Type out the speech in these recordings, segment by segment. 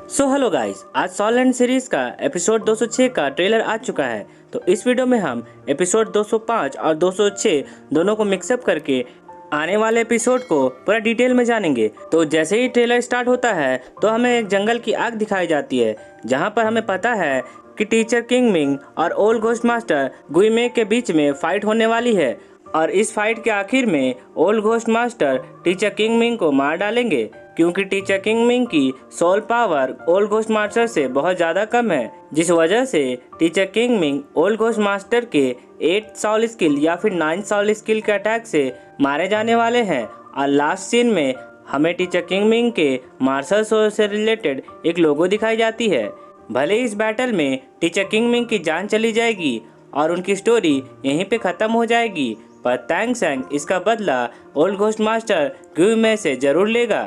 So hello guys, आज सॉलैंड series का episode 206 का ट्रेलर आ चुका है। तो इस वीडियो में हम एपिसोड 205 और 206 दोनों को मिक्सअप करके आने वाले एपिसोड को पूरा डिटेल में जानेंगे। तो जैसे ही ट्रेलर स्टार्ट होता है तो हमें एक जंगल की आग दिखाई जाती है, जहां पर हमें पता है कि टीचर किंग मिंग और ओल्ड घोस्ट मास्टर गुई मे के बीच में फाइट होने वाली है। और इस फाइट के आखिर में old ghost master teacher King Ming को मार डालेंगे, क्योंकि टीचर किंग मिंग की soul power old ghost master से बहुत ज़्यादा कम है, जिस वजह से teacher King Ming old ghost master के 8 सॉल स्किल या फिर 9 सॉल स्किल के अटैक से मारे जाने वाले हैं। और लास्ट सीन में हमें टीचर किंग मिंग के मार्शल सोल से रिलेटेड एक लोगो दिखाई जाती है। भले इस बैटल में टीचर किंग मिंग की जान चली जाएगी और उनकी स्टोरी यहीं पे ख़त्म हो जाएगी, पर तैंग सैंग इसका बदला ओल्ड घोस्ट मास्टर गुई मे से जरूर लेगा।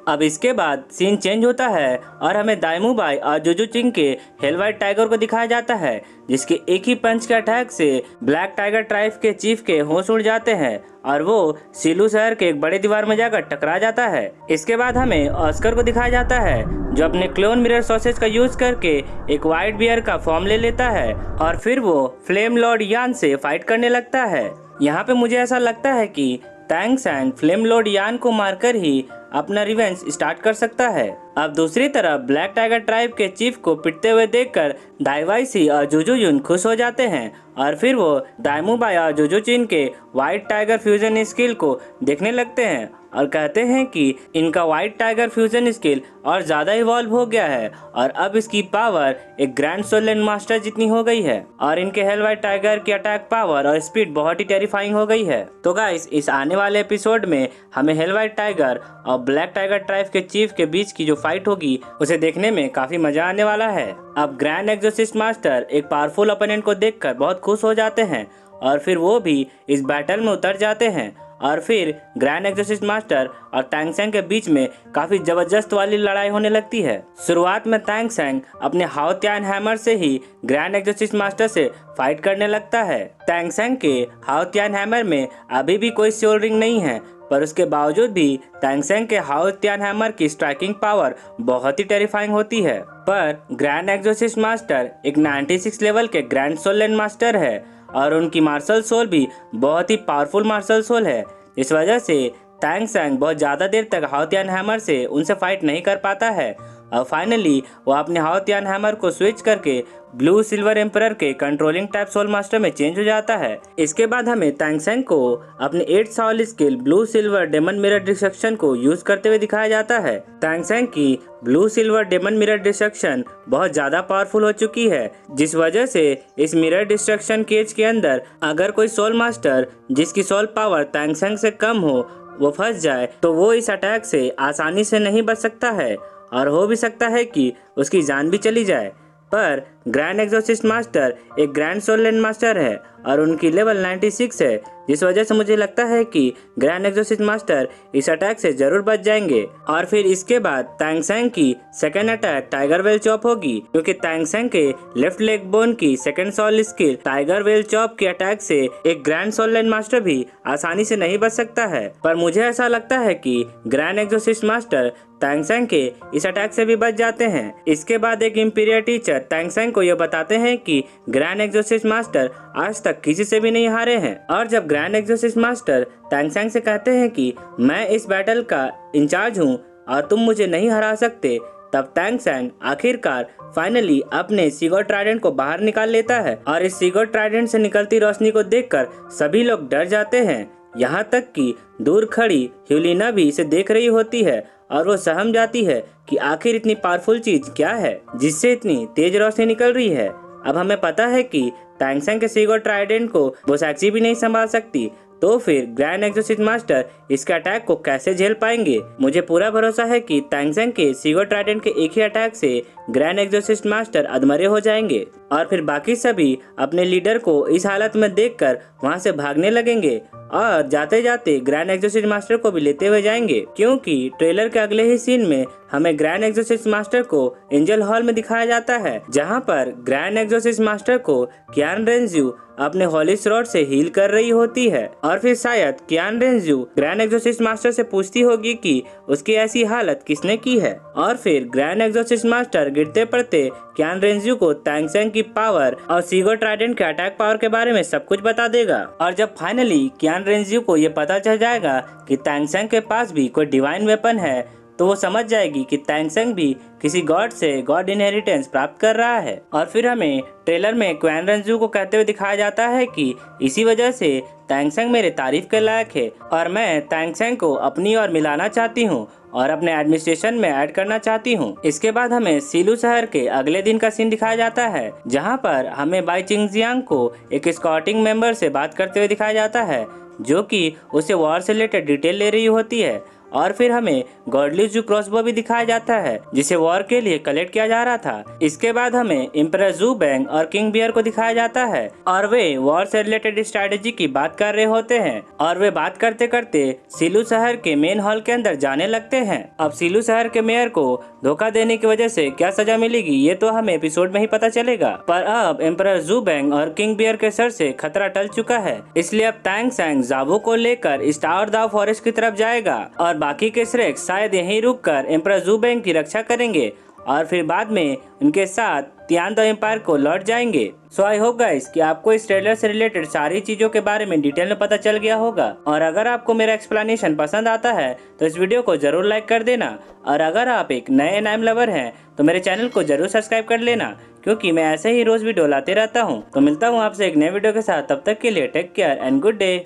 अब इसके बाद सीन चेंज होता है और हमें दाइमू बाई और जुजू चिंग के हेलवाइट टाइगर को दिखाया जाता है, जिसके एक ही पंच के अटैक से ब्लैक टाइगर ट्राइब के चीफ के होश उड़ जाते हैं और वो सीलू शहर के एक बड़े दीवार में जाकर टकरा जाता है। इसके बाद हमें ऑस्कर को दिखाया जाता है, जो अपने क्लोन मिरर सॉसेज का यूज करके एक व्हाइट बियर का फॉर्म ले लेता है और फिर वो फ्लेम लॉर्ड यान से फाइट करने लगता है। यहाँ पे मुझे ऐसा लगता है कि तैंग सैंग फ्लेम लॉर्ड यान को मारकर ही अपना रिवेंज स्टार्ट कर सकता है। अब दूसरी तरफ ब्लैक टाइगर ट्राइब के चीफ को पिटते हुए देखकर दाइवाईसी और जुजू युन खुश हो जाते हैं और फिर वो दाइमू बाई और जुजू चिन के व्हाइट टाइगर फ्यूजन स्किल को देखने लगते हैं और कहते हैं कि इनका व्हाइट टाइगर फ्यूजन स्किल और ज़्यादा इवॉल्व हो गया है और अब इसकी पावर एक ग्रैंड सोलैंड मास्टर जितनी हो गई है और इनके हेल व्हाइट टाइगर की अटैक पावर और स्पीड बहुत ही टेरिफाइंग हो गई है। तो गाइस, इस आने वाले एपिसोड में हमें हेल व्हाइट टाइगर और ब्लैक टाइगर ट्राइब के चीफ के बीच की जो फाइट होगी उसे देखने में काफी मजा आने वाला है। अब ग्रैंड एक्सोर्सिस्ट मास्टर एक पावरफुल ओपोनेंट को देखकर बहुत खुश हो जाते हैं और फिर वो भी इस बैटल में उतर जाते हैं और फिर ग्रैंड एक्सोर्सिस्ट मास्टर और तैंग सैंग के बीच में काफी जबरदस्त वाली लड़ाई होने लगती है। शुरुआत में तैंग सैंग अपने हाओ त्यान हैमर से ही ग्रैंड एक्सोर्सिस्ट मास्टर से फाइट करने लगता है। तैंग सैंग के हाओ त्यान हैमर में अभी भी कोई सोल रिंग नहीं है, पर उसके बावजूद भी तैंग सैंग के हाओ त्यान हैमर की स्ट्राइकिंग पावर बहुत ही टेरिफाइंग होती है। पर ग्रैंड एक्सोर्सिस्ट मास्टर एक 96 लेवल के ग्रैंड सोल लैंड मास्टर है और उनकी मार्शल सोल भी बहुत ही पावरफुल मार्शल सोल है। इस वजह से तैंग सैंग बहुत ज़्यादा देर तक हाओ त्यान हैमर से उनसे फाइट नहीं कर पाता है और फाइनली वो अपने हाओ त्यान हैमर को स्विच करके ब्लू सिल्वर एम्परर के कंट्रोलिंग टाइप सोल मास्टर में चेंज हो जाता है। इसके बाद हमें तैंग सैंग को अपने 8 soul skill blue silver demon mirror destruction को यूज करते हुए दिखाया जाता है। तैंग सैंग की blue silver demon mirror destruction बहुत ज्यादा पावरफुल हो चुकी है, जिस वजह से इस मिरर डिस्ट्रक्शन केज के अंदर अगर कोई सोल मास्टर जिसकी सोल पावर तैंग सैंग से कम हो वो फंस जाए तो वो इस अटैक से आसानी से नहीं बच सकता है और हो भी सकता है कि उसकी जान भी चली जाए। पर ग्रैंड एक्सोर्सिस्ट मास्टर एक ग्रैंड सोल लैंड मास्टर है और उनकी लेवल 96 है, जिस वजह से मुझे लगता है कि ग्रैंड एक्सोर्सिस्ट मास्टर इस अटैक से जरूर बच जाएंगे। और फिर इसके बाद तैंग सैंग की second attack tiger well chop होगी, क्योंकि तैंग सैंग के लेफ्ट लेग बोन की second soul skill tiger well chop के अटैक से एक ग्रैंड सोल लैंड मास्टर भी आसानी से नहीं बच सकता है। पर मुझे ऐसा लगता है कि ग्रैंड एक्सोर्सिस्ट मास्टर तैंग सैंग के इस अटैक से भी बच जाते हैं। इसके बाद एक इंपीरियर टीचर तैंग सैंग को यह बताते हैं कि ग्रैंड एक्सोर्सिस्ट मास्टर आज तक किसी से भी नहीं हारे हैं। और जब ग्रैंड एक्सोर्सिस्ट मास्टर तैंग सैंग से कहते हैं कि मैं इस बैटल का इंचार्ज हूँ और तुम मुझे नहीं हरा सकते, तब तैंग सैंग आखिरकार फाइनली अपने सीगोट ट्राइडेंट को बाहर निकाल लेता है और इस सीगोट ट्राइडेंट से निकलती रोशनी को देखकर सभी लोग डर जाते हैं। यहाँ तक कि दूर खड़ी ह्यूलिना भी इसे देख रही होती है और वो सहम जाती है कि आखिर इतनी पावरफुल चीज क्या है जिससे इतनी तेज रोशनी निकल रही है। अब हमें पता है कि तैंग सैंग के सीगोट ट्राइडेंट को वो सैक्सी भी नहीं संभाल सकती, तो फिर ग्रैंड एक्सोर्सिस्ट मास्टर इसके अटैक को कैसे झेल पाएंगे। मुझे पूरा भरोसा है कि तैंग सैंग के सीगोट ट्राइडेंट के एक ही अटैक से ग्रैंड एक्सोर्सिस्ट मास्टर अधमरे हो जाएंगे और फिर बाकी सभी अपने लीडर को इस हालत में देखकर वहां से भागने लगेंगे और जाते जाते ग्रैंड एक्सोर्सिस्ट मास्टर को भी लेते हुए जाएंगे, क्योंकि ट्रेलर के अगले ही सीन में हमें ग्रैंड एक्सोर्सिस्ट मास्टर को एंजल हॉल में दिखाया जाता है, जहां पर ग्रैंड एक्सोर्सिस्ट मास्टर को कियान रेंजू अपने होली स्वॉर्ड से हील कर रही होती है। और फिर शायद कियान रेंजू ग्रैंड एग्जॉर्सिस्ट मास्टर से पूछती होगी कि उसकी ऐसी हालत किसने की है। और फिर ग्रैंड एग्जॉर्सिस्ट मास्टर गिरते पड़ते कियान रेंजू को तांग सेंग की पावर और सीगो ट्राइडेंट के अटैक पावर के बारे में सब कुछ बता देगा। और जब फाइनली कियान रेंजू को ये पता चल जाएगा कि तांग सेंग के पास भी कोई डिवाइन वेपन है, तो वो समझ जाएगी कि तांग सेंग भी किसी गॉड से गॉड इनहेरिटेंस प्राप्त कर रहा है। और फिर हमें ट्रेलर में क्वान रेंजू को कहते हुए दिखाया जाता है कि इसी वजह से तांग सेंग मेरे तारीफ के लायक है और मैं तांग सेंग को अपनी ओर मिलाना चाहती हूँ और अपने एडमिनिस्ट्रेशन में ऐड करना चाहती हूँ। इसके बाद हमें सीलू शहर के अगले दिन का सीन दिखाया जाता है, जहाँ पर हमें बाई चिंगजियांग को एक स्कॉटिंग मेंबर से बात करते हुए दिखाया जाता है, जो कि उसे वॉर से रिलेटेड डिटेल ले रही होती है। और फिर हमें गॉडली जू क्रॉसबो भी दिखाया जाता है, जिसे वॉर के लिए कलेक्ट किया जा रहा था। इसके बाद हमें एम्परर जू बैंग और किंग बियर को दिखाया जाता है और वे वॉर से रिलेटेड स्ट्रेटेजी की बात कर रहे होते हैं। और वे बात करते करते सीलू शहर के मेन हॉल के अंदर जाने लगते हैं। अब सीलू शहर के मेयर को धोखा देने की वजह से क्या सजा मिलेगी ये तो हमें एपिसोड में ही पता चलेगा। पर अब एम्परर जू बैंग और किंग बियर के सर से खतरा टल चुका है, इसलिए अब तांग सेंग जावो को लेकर स्टार दाव फॉरेस्ट की तरफ जाएगा और बाकी के श्रेक शायद यहीं रुककर एम्परर जू बैंग की रक्षा करेंगे और फिर बाद में उनके साथ तियान द एम्पायर को लौट जाएंगे। सो आई होप गाइस कि आपको इस ट्रेलर से रिलेटेड सारी चीजों के बारे में डिटेल में पता चल गया होगा। और अगर आपको मेरा एक्सप्लेनेशन पसंद आता है तो इस वीडियो को जरूर लाइक कर देना। और अगर आप एक नए एनाइम लवर हैं तो मेरे चैनल को जरूर सब्सक्राइब कर लेना, क्योंकि मैं ऐसे ही रोज वीडियो लाते रहता हूँ। तो मिलता हूँ आपसे एक नए वीडियो के साथ, तब तक के लिए take care and good day.